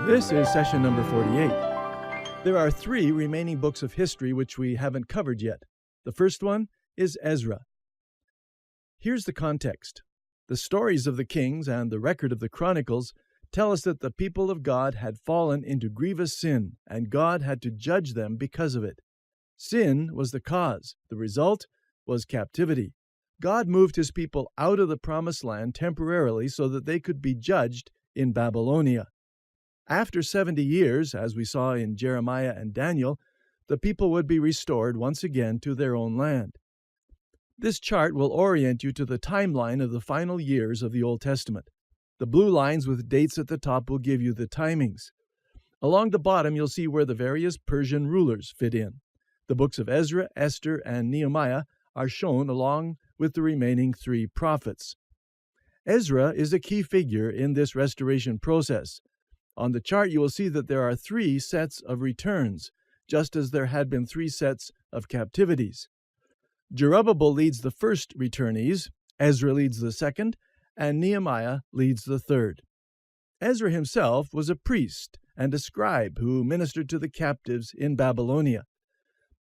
This is session number 48. There are 3 remaining books of history which we haven't covered yet. The first one is Ezra. Here's the context. The stories of the kings and the record of the chronicles tell us that the people of God had fallen into grievous sin, and God had to judge them because of it. Sin was the cause. The result was captivity. God moved his people out of the promised land temporarily so that they could be judged in Babylonia. After 70 years, as we saw in Jeremiah and Daniel, the people would be restored once again to their own land. This chart will orient you to the timeline of the final years of the Old Testament. The blue lines with dates at the top will give you the timings. Along the bottom, you'll see where the various Persian rulers fit in. The books of Ezra, Esther, and Nehemiah are shown along with the remaining 3 prophets. Ezra is a key figure in this restoration process. On the chart, you will see that there are 3 sets of returns, just as there had been 3 sets of captivities. Zerubbabel leads the first returnees, Ezra leads the second, and Nehemiah leads the third. Ezra himself was a priest and a scribe who ministered to the captives in Babylonia.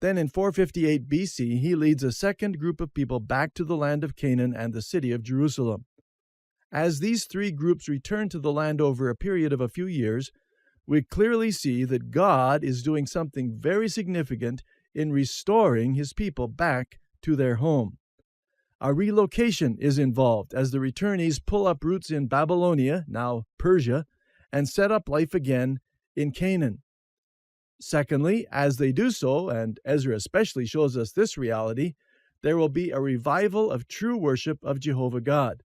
Then in 458 BC, he leads a second group of people back to the land of Canaan and the city of Jerusalem. As these 3 groups return to the land over a period of a few years, we clearly see that God is doing something very significant in restoring his people back to their home. A relocation is involved as the returnees pull up roots in Babylonia, now Persia, and set up life again in Canaan. Secondly, as they do so, and Ezra especially shows us this reality, there will be a revival of true worship of Jehovah God.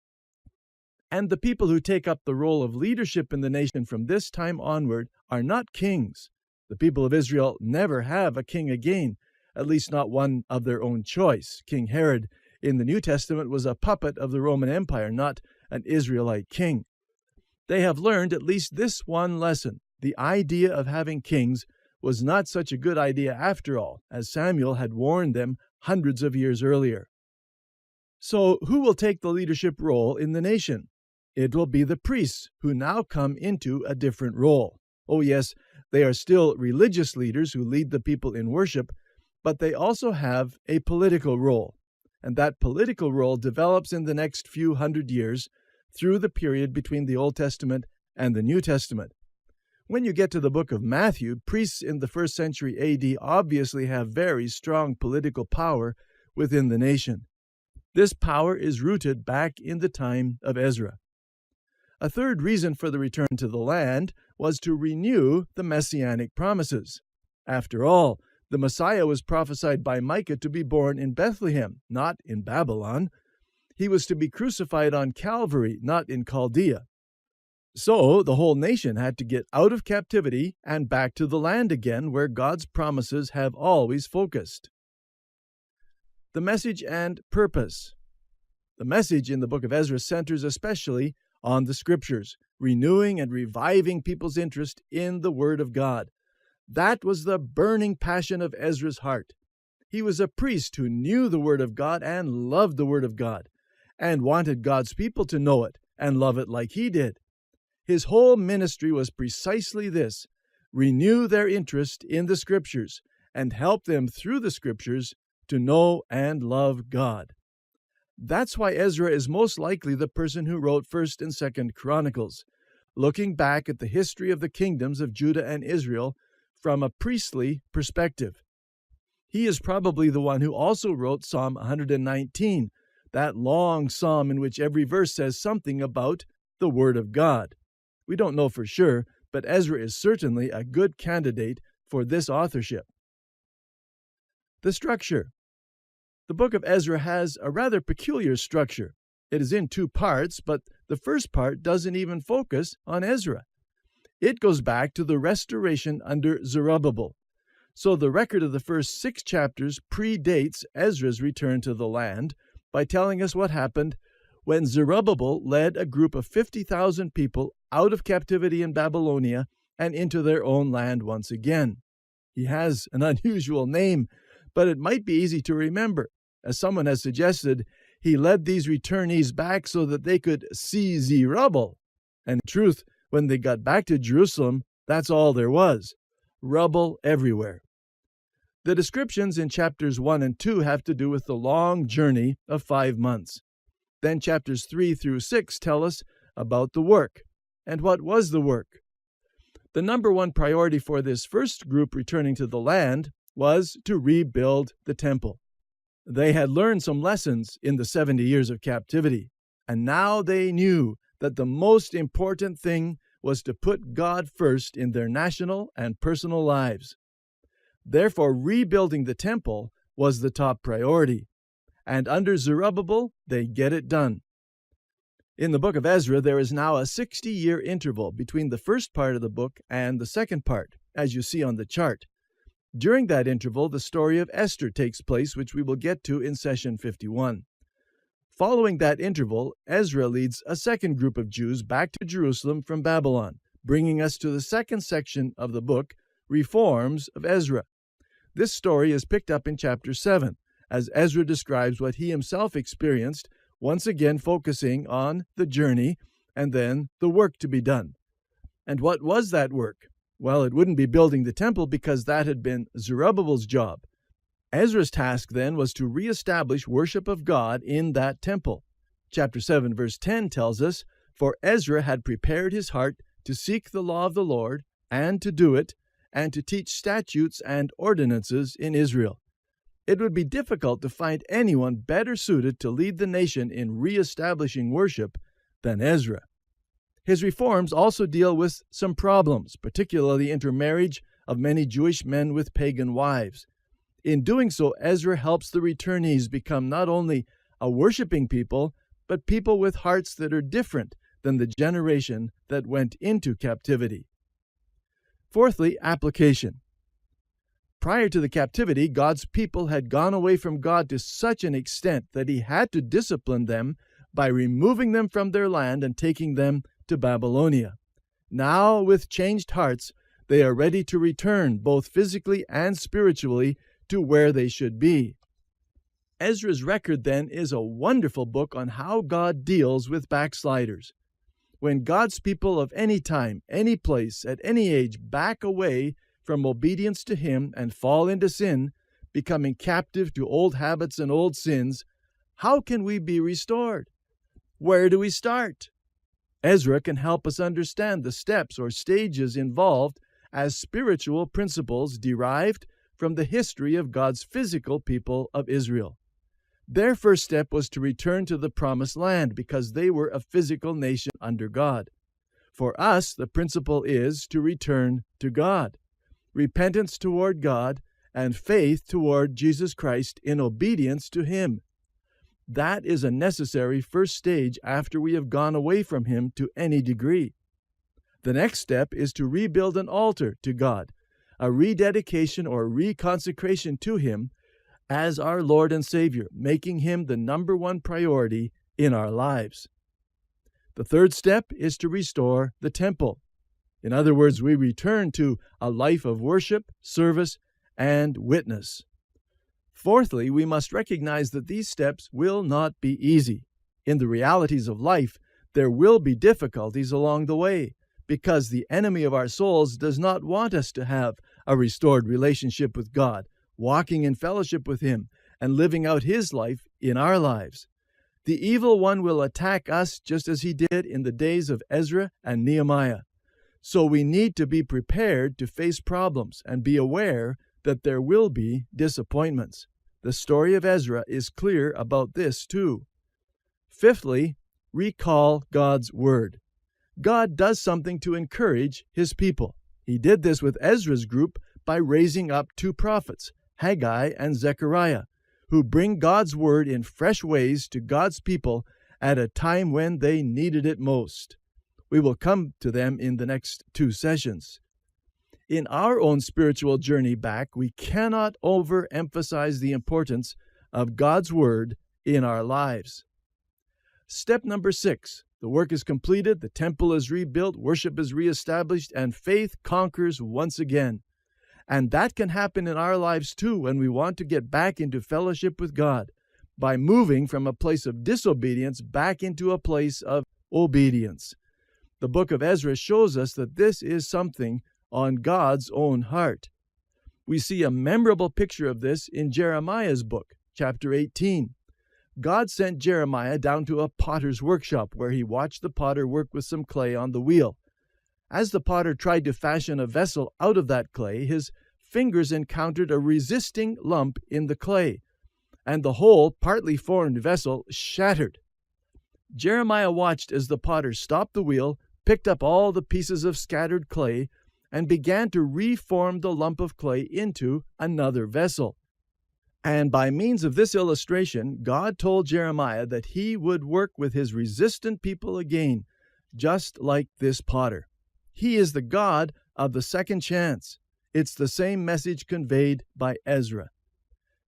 And the people who take up the role of leadership in the nation from this time onward are not kings. The people of Israel never have a king again, at least not one of their own choice. King Herod in the New Testament was a puppet of the Roman Empire, not an Israelite king. They have learned at least this one lesson. The idea of having kings was not such a good idea after all, as Samuel had warned them hundreds of years earlier. So who will take the leadership role in the nation? It will be the priests, who now come into a different role. Oh yes, they are still religious leaders who lead the people in worship, but they also have a political role. And that political role develops in the next few hundred years through the period between the Old Testament and the New Testament. When you get to the book of Matthew, priests in the 1st century AD obviously have very strong political power within the nation. This power is rooted back in the time of Ezra. A third reason for the return to the land was to renew the messianic promises. After all, the Messiah was prophesied by Micah to be born in Bethlehem, not in Babylon. He was to be crucified on Calvary, not in Chaldea. So the whole nation had to get out of captivity and back to the land again where God's promises have always focused. The message and purpose. The message in the book of Ezra centers especially on the Scriptures, renewing and reviving people's interest in the Word of God. That was the burning passion of Ezra's heart. He was a priest who knew the Word of God and loved the Word of God, and wanted God's people to know it and love it like he did. His whole ministry was precisely this: renew their interest in the Scriptures and help them through the Scriptures to know and love God. That's why Ezra is most likely the person who wrote 1st and 2nd Chronicles, looking back at the history of the kingdoms of Judah and Israel from a priestly perspective. He is probably the one who also wrote Psalm 119, that long psalm in which every verse says something about the Word of God. We don't know for sure, but Ezra is certainly a good candidate for this authorship. The structure. The book of Ezra has a rather peculiar structure. It is in 2 parts, but the first part doesn't even focus on Ezra. It goes back to the restoration under Zerubbabel. So the record of the first 6 chapters predates Ezra's return to the land by telling us what happened when Zerubbabel led a group of 50,000 people out of captivity in Babylonia and into their own land once again. He has an unusual name, but it might be easy to remember. As someone has suggested, he led these returnees back so that they could see Zerubbabel. And in truth, when they got back to Jerusalem, That's all there was. Rubble everywhere. The descriptions in chapters 1 and 2 have to do with the long journey of 5 months. Then chapters 3 through 6 tell us about the work. And what was the work? The number one priority for this first group returning to the land was to rebuild the temple. They had learned some lessons in the 70 years of captivity, and now they knew that the most important thing was to put God first in their national and personal lives. Therefore, rebuilding the temple was the top priority, and under Zerubbabel, they get it done. In the Book of Ezra, there is now a 60-year interval between the first part of the book and the second part, as you see on the chart. During that interval, the story of Esther takes place, which we will get to in session 51. Following that interval, Ezra leads a second group of Jews back to Jerusalem from Babylon, bringing us to the second section of the book, Reforms of Ezra. This story is picked up in chapter 7, as Ezra describes what he himself experienced, once again focusing on the journey and then the work to be done. And what was that work? Well, it wouldn't be building the temple because that had been Zerubbabel's job. Ezra's task then was to reestablish worship of God in that temple. Chapter 7, verse 10 tells us, "For Ezra had prepared his heart to seek the law of the Lord, and to do it, and to teach statutes and ordinances in Israel." It would be difficult to find anyone better suited to lead the nation in reestablishing worship than Ezra. His reforms also deal with some problems, particularly intermarriage of many Jewish men with pagan wives. In doing so, Ezra helps the returnees become not only a worshiping people, but people with hearts that are different than the generation that went into captivity. Fourthly, application. Prior to the captivity, God's people had gone away from God to such an extent that he had to discipline them by removing them from their land and taking them to Babylonia. Now, with changed hearts, they are ready to return, both physically and spiritually, to where they should be. Ezra's record, then, is a wonderful book on how God deals with backsliders. When God's people of any time, any place, at any age back away from obedience to him and fall into sin, becoming captive to old habits and old sins, how can we be restored? Where do we start? Ezra can help us understand the steps or stages involved as spiritual principles derived from the history of God's physical people of Israel. Their first step was to return to the promised land because they were a physical nation under God. For us, the principle is to return to God, repentance toward God, and faith toward Jesus Christ in obedience to him. That is a necessary first stage after we have gone away from him to any degree. The next step is to rebuild an altar to God, a rededication or reconsecration to him as our Lord and Savior, making him the number one priority in our lives. The third step is to restore the temple. In other words, we return to a life of worship, service, and witness. Fourthly, we must recognize that these steps will not be easy. In the realities of life, there will be difficulties along the way, because the enemy of our souls does not want us to have a restored relationship with God, walking in fellowship with him, and living out his life in our lives. The evil one will attack us just as he did in the days of Ezra and Nehemiah. So we need to be prepared to face problems and be aware that there will be disappointments. The story of Ezra is clear about this too. Fifthly, recall God's word. God does something to encourage his people. He did this with Ezra's group by raising up two prophets, Haggai and Zechariah, who bring God's word in fresh ways to God's people at a time when they needed it most. We will come to them in the next two sessions. In our own spiritual journey back, we cannot overemphasize the importance of God's word in our lives. Step number 6. The work is completed, the temple is rebuilt, worship is reestablished, and faith conquers once again. And that can happen in our lives too when we want to get back into fellowship with God, by moving from a place of disobedience back into a place of obedience. The book of Ezra shows us that this is something on God's own heart. We see a memorable picture of this in Jeremiah's book, chapter 18. God sent Jeremiah down to a potter's workshop where he watched the potter work with some clay on the wheel. As the potter tried to fashion a vessel out of that clay, his fingers encountered a resisting lump in the clay, and the whole partly formed vessel shattered. Jeremiah watched as the potter stopped the wheel, picked up all the pieces of scattered clay, and began to reform the lump of clay into another vessel. And by means of this illustration, God told Jeremiah that he would work with his resistant people again, just like this potter. He is the God of the second chance. It's the same message conveyed by Ezra.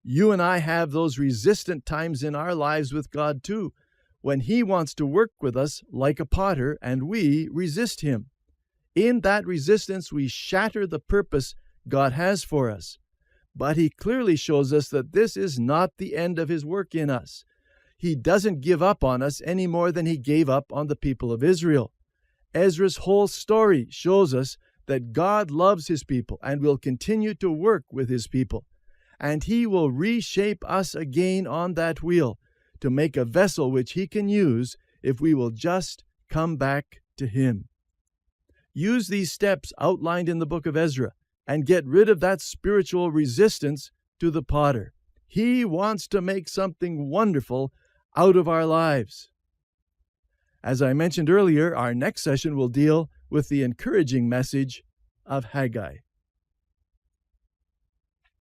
You and I have those resistant times in our lives with God too, when He wants to work with us like a potter and we resist Him. In that resistance, we shatter the purpose God has for us. But He clearly shows us that this is not the end of His work in us. He doesn't give up on us any more than He gave up on the people of Israel. Ezra's whole story shows us that God loves His people and will continue to work with His people. And He will reshape us again on that wheel to make a vessel which He can use if we will just come back to Him. Use these steps outlined in the book of Ezra and get rid of that spiritual resistance to the potter. He wants to make something wonderful out of our lives. As I mentioned earlier, our next session will deal with the encouraging message of Haggai.